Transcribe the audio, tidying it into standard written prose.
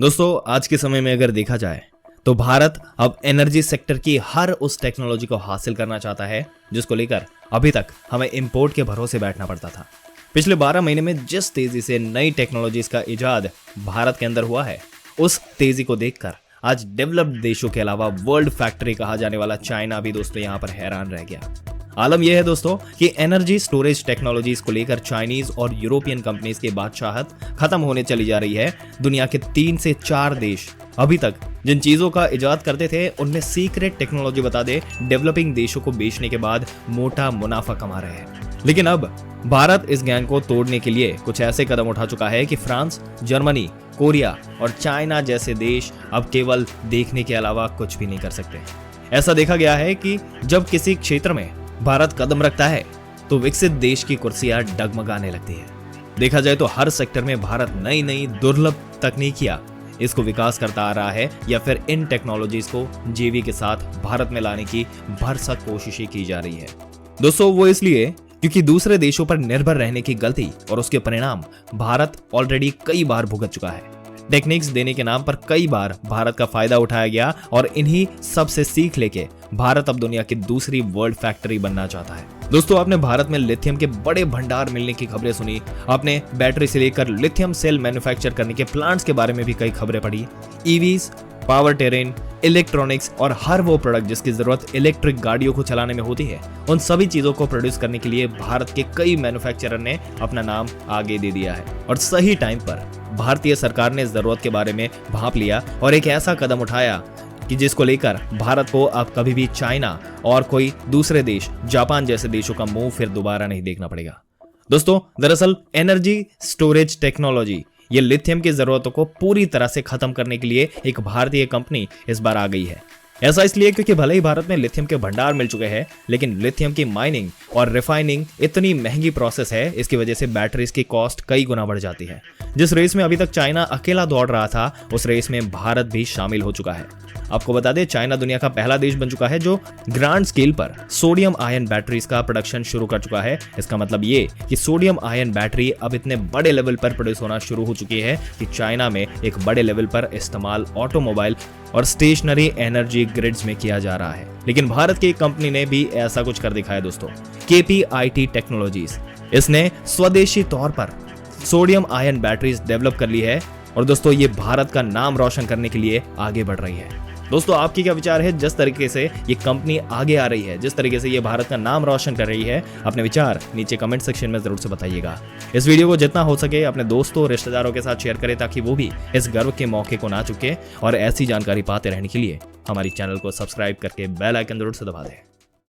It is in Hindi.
दोस्तों आज के समय में अगर देखा जाए तो भारत अब एनर्जी सेक्टर की हर उस टेक्नोलॉजी को हासिल करना चाहता है जिसको लेकर अभी तक हमें इंपोर्ट के भरोसे बैठना पड़ता था। पिछले 12 महीने में जिस तेजी से नई टेक्नोलॉजीज का इजाद भारत के अंदर हुआ है, उस तेजी को देखकर आज डेवलप्ड देशों के अलावा वर्ल्ड फैक्ट्री कहा जाने वाला चाइना भी दोस्तों यहाँ पर हैरान रह गया। आलम यह है दोस्तों कि एनर्जी स्टोरेज टेक्नोलॉजीज को लेकर चाइनीज और यूरोपियन कंपनीज की बादशाहत खत्म होने चली जा रही है। दुनिया के 3 से 4 देश अभी तक जिन चीजों का इजाद करते थे उनमें सीक्रेट टेक्नोलॉजी बता दे डेवलपिंग देशों को बेचने के बाद मोटा मुनाफा कमा रहे हैं। लेकिन अब भारत इस गैंग को तोड़ने के लिए कुछ ऐसे कदम उठा चुका है कि फ्रांस, जर्मनी, कोरिया और चाइना जैसे देश अब केवल देखने के अलावा कुछ भी नहीं कर सकते। ऐसा देखा गया है कि जब किसी क्षेत्र में भारत कदम रखता है तो विकसित देश की कुर्सियां डगमगाने लगती है। देखा जाए तो हर सेक्टर में भारत नई नई दुर्लभ तकनीकियां इसको विकास करता आ रहा है या फिर इन टेक्नोलॉजीज को जेवी के साथ भारत में लाने की भरसक कोशिशें की जा रही है। दोस्तों वो इसलिए क्योंकि दूसरे देशों पर निर्भर रहने की गलती और उसके परिणाम भारत ऑलरेडी कई बार भुगत चुका है। टेक्निक्स देने के नाम पर कई बार भारत का फायदा उठाया गया और इन्हीं सब से सीख लेके भारत अब दुनिया की दूसरी वर्ल्ड फैक्ट्री बनना चाहता है। दोस्तों आपने भारत में लिथियम के बड़े भंडार मिलने की खबरें सुनी, आपने बैटरी से लेकर लिथियम सेल मैन्युफैक्चर करने के प्लांट्स के बारे में भी कई खबरें पढ़ी। ईवीज, पावर टेरेन, इलेक्ट्रॉनिक्स और हर वो प्रोडक्ट जिसकी जरूरत इलेक्ट्रिक गाड़ियों को चलाने में होती है, उन सभी चीजों को प्रोड्यूस करने के लिए भारत के कई मैन्युफैक्चरर ने अपना नाम आगे दे दिया है। और सही टाइम पर भारतीय सरकार ने जरूरत के बारे में भांप लिया और एक ऐसा कदम उठाया कि जिसको लेकर भारत को अब कभी भी चाइना और कोई दूसरे देश, जापान जैसे देशों का मुंह फिर दोबारा नहीं देखना पड़ेगा। दोस्तों दरअसल एनर्जी स्टोरेज टेक्नोलॉजी, ये लिथियम की जरूरतों को पूरी तरह से खत्म करने के लिए एक भारतीय कंपनी इस बार आ गई है। ऐसा इसलिए क्योंकि भले ही भारत में लिथियम के भंडार मिल चुके हैं, लेकिन लिथियम की माइनिंग और रिफाइनिंग इतनी महंगी प्रोसेस है, इसकी वजह से बैटरीज की कॉस्ट कई गुना बढ़ जाती है। जिस रेस में अभी तक चाइना अकेला दौड़ रहा था, उस रेस में भारत भी शामिल हो चुका है। आपको बता दें, चाइना दुनिया का पहला देश बन चुका है जो ग्रांड स्केल पर सोडियम आयन बैटरीज का प्रोडक्शन शुरू कर चुका है। इसका मतलब ये कि सोडियम आयन बैटरी अब इतने बड़े लेवल पर प्रोड्यूस होना शुरू हो चुकी है कि चाइना में एक बड़े लेवल पर इस्तेमाल ऑटोमोबाइल और स्टेशनरी एनर्जी ग्रिड्स में किया जा रहा है। लेकिन भारत की एक कंपनी ने भी ऐसा कुछ कर दिखाया दोस्तों, KPIT टेक्नोलॉजीज। इसने स्वदेशी तौर पर सोडियम आयन बैटरीज डेवलप कर ली है और दोस्तों ये भारत का नाम रोशन करने के लिए आगे बढ़ रही है। दोस्तों आपकी क्या विचार है? जिस तरीके से ये कंपनी आगे आ रही है, जिस तरीके से ये भारत का नाम रोशन कर रही है, अपने विचार नीचे कमेंट सेक्शन में जरूर से बताइएगा। इस वीडियो को जितना हो सके अपने दोस्तों और रिश्तेदारों के साथ शेयर करें ताकि वो भी इस गर्व के मौके को ना चुके और ऐसी जानकारी पाते रहने के लिए हमारी चैनल को सब्सक्राइब करके बेल आइकन जरूर से दबा दें।